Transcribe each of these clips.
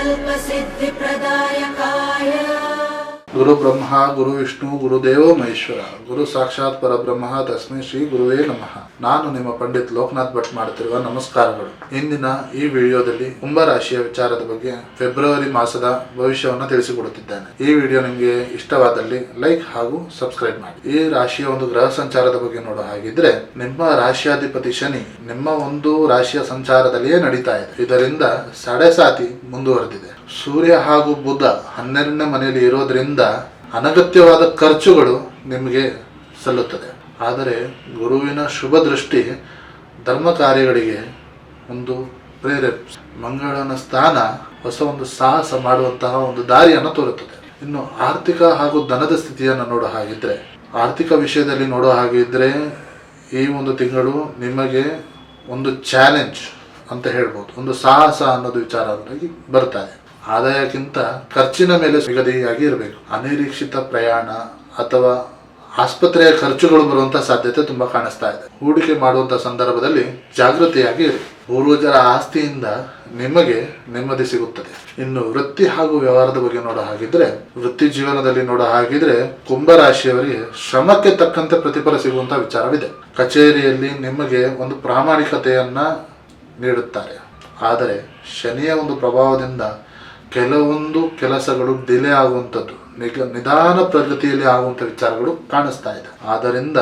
संकल्पसिद्धिप्रदायकाय गुरु ब्रह्मा गुरु विष्णु गुरुदेवो ಮಹೇಶ್ವರ ಗುರು ಸಾಕ್ಷಾತ್ ಪರಬ್ರಹ್ಮ ತಸ್ಮೈ ಶ್ರೀ ಗುರುವೇ ನಮಃ. ನಾನು ನಿಮ್ಮ ಪಂಡಿತ್ ಲೋಕನಾಥ್ ಭಟ್ ಮಾಡುತ್ತಿರುವ ನಮಸ್ಕಾರಗಳು. ಇಂದಿನ ಈ ವಿಡಿಯೋದಲ್ಲಿ ಕುಂಭ ರಾಶಿಯ ವಿಚಾರದ ಬಗ್ಗೆ ಫೆಬ್ರವರಿ ಮಾಸದ ಭವಿಷ್ಯವನ್ನು ತಿಳಿಸಿಕೊಡುತ್ತಿದ್ದೇನೆ. ಈ ವಿಡಿಯೋ ನಿಮಗೆ ಇಷ್ಟವಾದಲ್ಲಿ ಲೈಕ್ ಹಾಗೂ ಸಬ್ಸ್ಕ್ರೈಬ್ ಮಾಡಿ. ಈ ರಾಶಿಯ ಒಂದು ಗ್ರಹ ಸಂಚಾರದ ಬಗ್ಗೆ ನೋಡೋ ಹಾಗಿದ್ರೆ, ನಿಮ್ಮ ರಾಶಿಯಾಧಿಪತಿ ಶನಿ ನಿಮ್ಮ ಒಂದು ರಾಶಿಯ ಸಂಚಾರದಲ್ಲಿಯೇ ನಡೀತಾ ಇದೆ. ಇದರಿಂದ ಸಡೆಸಾತಿ ಮುಂದುವರೆದಿದೆ. ಸೂರ್ಯ ಹಾಗೂ ಬುಧ 12ನೇ ಮನೆಯಲ್ಲಿ ಇರೋದ್ರಿಂದ ಅನಗತ್ಯವಾದ ಖರ್ಚುಗಳು ನಿಮಗೆ ಸಲ್ಲುತ್ತದೆ. ಆದರೆ ಗುರುವಿನ ಶುಭ ದೃಷ್ಟಿ ಧರ್ಮ ಕಾರ್ಯಗಳಿಗೆ ಒಂದು ಪ್ರೇರೇಪಿಸಿ ಮಂಗಳನ ಸ್ಥಾನ ಹೊಸ ಒಂದು ಸಾಹಸ ಮಾಡುವಂತಹ ಒಂದು ದಾರಿಯನ್ನು ತೋರುತ್ತದೆ. ಇನ್ನು ಆರ್ಥಿಕ ಹಾಗೂ ಧನದ ಸ್ಥಿತಿಯನ್ನು ನೋಡೋ ಹಾಗಿದ್ರೆ, ಆರ್ಥಿಕ ವಿಷಯದಲ್ಲಿ ನೋಡೋ ಹಾಗಿದ್ರೆ ಈ ಒಂದು ತಿಂಗಳು ನಿಮಗೆ ಒಂದು ಚಾಲೆಂಜ್ ಅಂತ ಹೇಳ್ಬೋದು, ಒಂದು ಸಾಹಸ ಅನ್ನೋದು ವಿಚಾರವಾಗಿ ಬರ್ತಾ ಇದೆ. ಆದಾಯಕ್ಕಿಂತ ಖರ್ಚಿನ ಮೇಲೆ ನಿಗದಿಯಾಗಿ ಇರಬೇಕು. ಅನಿರೀಕ್ಷಿತ ಪ್ರಯಾಣ ಅಥವಾ ಆಸ್ಪತ್ರೆಯ ಖರ್ಚುಗಳು ಬರುವಂತಹ ಸಾಧ್ಯತೆ ತುಂಬಾ ಕಾಣಿಸ್ತಾ ಇದೆ. ಹೂಡಿಕೆ ಮಾಡುವಂತಹ ಸಂದರ್ಭದಲ್ಲಿ ಜಾಗೃತಿಯಾಗಿ ಇರಿ. ಪೂರ್ವಜರ ಆಸ್ತಿಯಿಂದ ನಿಮಗೆ ನೆಮ್ಮದಿ ಸಿಗುತ್ತದೆ. ಇನ್ನು ವೃತ್ತಿ ಹಾಗೂ ವ್ಯವಹಾರದ ಬಗ್ಗೆ ನೋಡೋ ಹಾಗಿದ್ರೆ, ವೃತ್ತಿ ಜೀವನದಲ್ಲಿ ನೋಡೋ ಹಾಗಿದ್ರೆ ಕುಂಭ ರಾಶಿಯವರಿಗೆ ಶ್ರಮಕ್ಕೆ ತಕ್ಕಂತೆ ಪ್ರತಿಫಲ ಸಿಗುವಂತಹ ವಿಚಾರವಿದೆ. ಕಚೇರಿಯಲ್ಲಿ ನಿಮಗೆ ಒಂದು ಪ್ರಾಮಾಣಿಕತೆಯನ್ನ ನೀಡುತ್ತಾರೆ. ಆದರೆ ಶನಿಯ ಒಂದು ಪ್ರಭಾವದಿಂದ ಕೆಲವೊಂದು ಕೆಲಸಗಳು ಡಿಲೇ ಆಗುವಂಥದ್ದು, ನಿಧಾನ ಪ್ರಗತಿಯಲ್ಲಿ ಆಗುವಂಥ ವಿಚಾರಗಳು ಕಾಣಿಸ್ತಾ ಇದೆ. ಆದ್ದರಿಂದ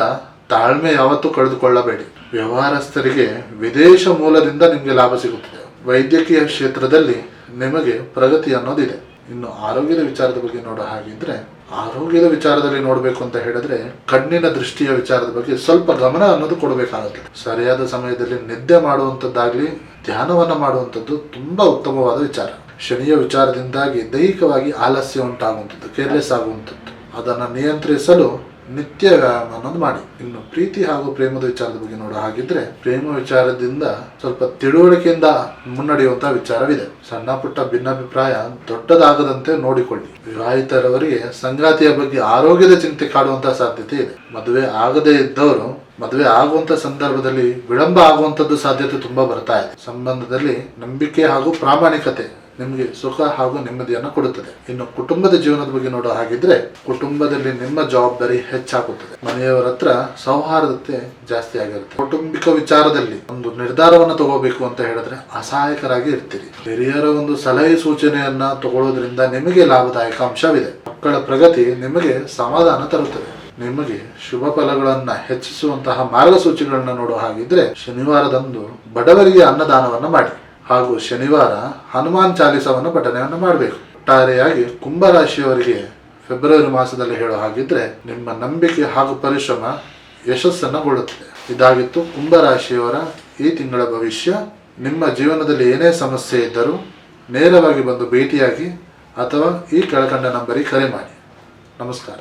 ತಾಳ್ಮೆ ಯಾವತ್ತೂ ಕಳೆದುಕೊಳ್ಳಬೇಡಿ. ವ್ಯವಹಾರಸ್ಥರಿಗೆ ವಿದೇಶ ಮೂಲದಿಂದ ನಿಮಗೆ ಲಾಭ ಸಿಗುತ್ತದೆ. ವೈದ್ಯಕೀಯ ಕ್ಷೇತ್ರದಲ್ಲಿ ನಿಮಗೆ ಪ್ರಗತಿ ಅನ್ನೋದಿದೆ. ಇನ್ನು ಆರೋಗ್ಯದ ವಿಚಾರದ ಬಗ್ಗೆ ನೋಡೋ ಹಾಗಿದ್ರೆ, ಆರೋಗ್ಯದ ವಿಚಾರದಲ್ಲಿ ನೋಡಬೇಕು ಅಂತ ಹೇಳಿದ್ರೆ ಕಣ್ಣಿನ ದೃಷ್ಟಿಯ ವಿಚಾರದ ಬಗ್ಗೆ ಸ್ವಲ್ಪ ಗಮನ ಅನ್ನೋದು ಕೊಡಬೇಕಾಗುತ್ತದೆ. ಸರಿಯಾದ ಸಮಯದಲ್ಲಿ ನಿದ್ದೆ ಮಾಡುವಂಥದ್ದಾಗ್ಲಿ ಧ್ಯಾನವನ್ನ ಮಾಡುವಂಥದ್ದು ತುಂಬಾ ಉತ್ತಮವಾದ ವಿಚಾರ. ಶನಿಯ ವಿಚಾರದಿಂದಾಗಿ ದೈಹಿಕವಾಗಿ ಆಲಸ್ಯ ಉಂಟಾಗುವಂಥದ್ದು, ಕೇರ್ಲೆಸ್ ಆಗುವಂಥದ್ದು, ಅದನ್ನು ನಿಯಂತ್ರಿಸಲು ನಿತ್ಯ ವ್ಯಾಯಾಮ ಅನ್ನೋದು ಮಾಡಿ. ಇನ್ನು ಪ್ರೀತಿ ಹಾಗೂ ಪ್ರೇಮದ ವಿಚಾರದ ಬಗ್ಗೆ ನೋಡೋ ಹಾಗಿದ್ರೆ, ಪ್ರೇಮ ವಿಚಾರದಿಂದ ಸ್ವಲ್ಪ ತಿಳುವಳಿಕೆಯಿಂದ ಮುನ್ನಡೆಯುವಂತಹ ವಿಚಾರವಿದೆ. ಸಣ್ಣ ಪುಟ್ಟ ಭಿನ್ನಾಭಿಪ್ರಾಯ ದೊಡ್ಡದಾಗದಂತೆ ನೋಡಿಕೊಳ್ಳಿ. ವಿವಾಹಿತರವರಿಗೆ ಸಂಗಾತಿಯ ಬಗ್ಗೆ ಆರೋಗ್ಯದ ಚಿಂತೆ ಕಾಡುವಂತಹ ಸಾಧ್ಯತೆ ಇದೆ. ಮದುವೆ ಆಗದೇ ಇದ್ದವರು ಮದುವೆ ಆಗುವಂತ ಸಂದರ್ಭದಲ್ಲಿ ವಿಳಂಬ ಆಗುವಂತದ್ದು ಸಾಧ್ಯತೆ ತುಂಬಾ ಬರ್ತಾ ಇದೆ. ಸಂಬಂಧದಲ್ಲಿ ನಂಬಿಕೆ ಹಾಗೂ ಪ್ರಾಮಾಣಿಕತೆ ನಿಮಗೆ ಸುಖ ಹಾಗೂ ನೆಮ್ಮದಿಯನ್ನು ಕೊಡುತ್ತದೆ. ಇನ್ನು ಕುಟುಂಬದ ಜೀವನದ ಬಗ್ಗೆ ನೋಡೋ ಹಾಗಿದ್ರೆ, ಕುಟುಂಬದಲ್ಲಿ ನಿಮ್ಮ ಜವಾಬ್ದಾರಿ ಹೆಚ್ಚಾಗುತ್ತದೆ. ಮನೆಯವರ ಹತ್ರ ಸೌಹಾರ್ದತೆ ಜಾಸ್ತಿ ಆಗಿರುತ್ತೆ. ಕೌಟುಂಬಿಕ ವಿಚಾರದಲ್ಲಿ ಒಂದು ನಿರ್ಧಾರವನ್ನು ತಗೋಬೇಕು ಅಂತ ಹೇಳಿದ್ರೆ ಅಸಹಾಯಕರಾಗಿ ಇರ್ತೀರಿ. ಹಿರಿಯರ ಒಂದು ಸಲಹೆ ಸೂಚನೆಯನ್ನ ತಗೊಳ್ಳೋದ್ರಿಂದ ನಿಮಗೆ ಲಾಭದಾಯಕ ಅಂಶವಿದೆ. ಮಕ್ಕಳ ಪ್ರಗತಿ ನಿಮಗೆ ಸಮಾಧಾನ ತರುತ್ತದೆ. ನಿಮಗೆ ಶುಭ ಫಲಗಳನ್ನ ಹೆಚ್ಚಿಸುವಂತಹ ಮಾರ್ಗಸೂಚಿಗಳನ್ನ ನೋಡೋ ಹಾಗಿದ್ರೆ, ಶನಿವಾರದಂದು ಬಡವರಿಗೆ ಅನ್ನದಾನವನ್ನ ಮಾಡಿ ಹಾಗೂ ಶನಿವಾರ ಹನುಮಾನ್ ಚಾಲಿಸವನ್ನು ಪಠಣೆಯನ್ನು ಮಾಡಬೇಕು. ಒಟ್ಟಾರೆಯಾಗಿ ಕುಂಭ ರಾಶಿಯವರಿಗೆ ಫೆಬ್ರವರಿ ಮಾಸದಲ್ಲಿ ಹೇಳೋ ಹಾಗಿದ್ರೆ, ನಿಮ್ಮ ನಂಬಿಕೆ ಹಾಗೂ ಪರಿಶ್ರಮ ಯಶಸ್ಸನ್ನಗೊಳ್ಳುತ್ತದೆ. ಇದಾಗಿತ್ತು ಕುಂಭ ರಾಶಿಯವರ ಈ ತಿಂಗಳ ಭವಿಷ್ಯ. ನಿಮ್ಮ ಜೀವನದಲ್ಲಿ ಏನೇ ಸಮಸ್ಯೆ ಇದ್ದರೂ ನೇರವಾಗಿ ಬಂದು ಭೇಟಿಯಾಗಿ ಅಥವಾ ಈ ಕೆಳಕಂಡ ನಂಬರಿಗೆ ಕರೆ ಮಾಡಿ. ನಮಸ್ಕಾರ.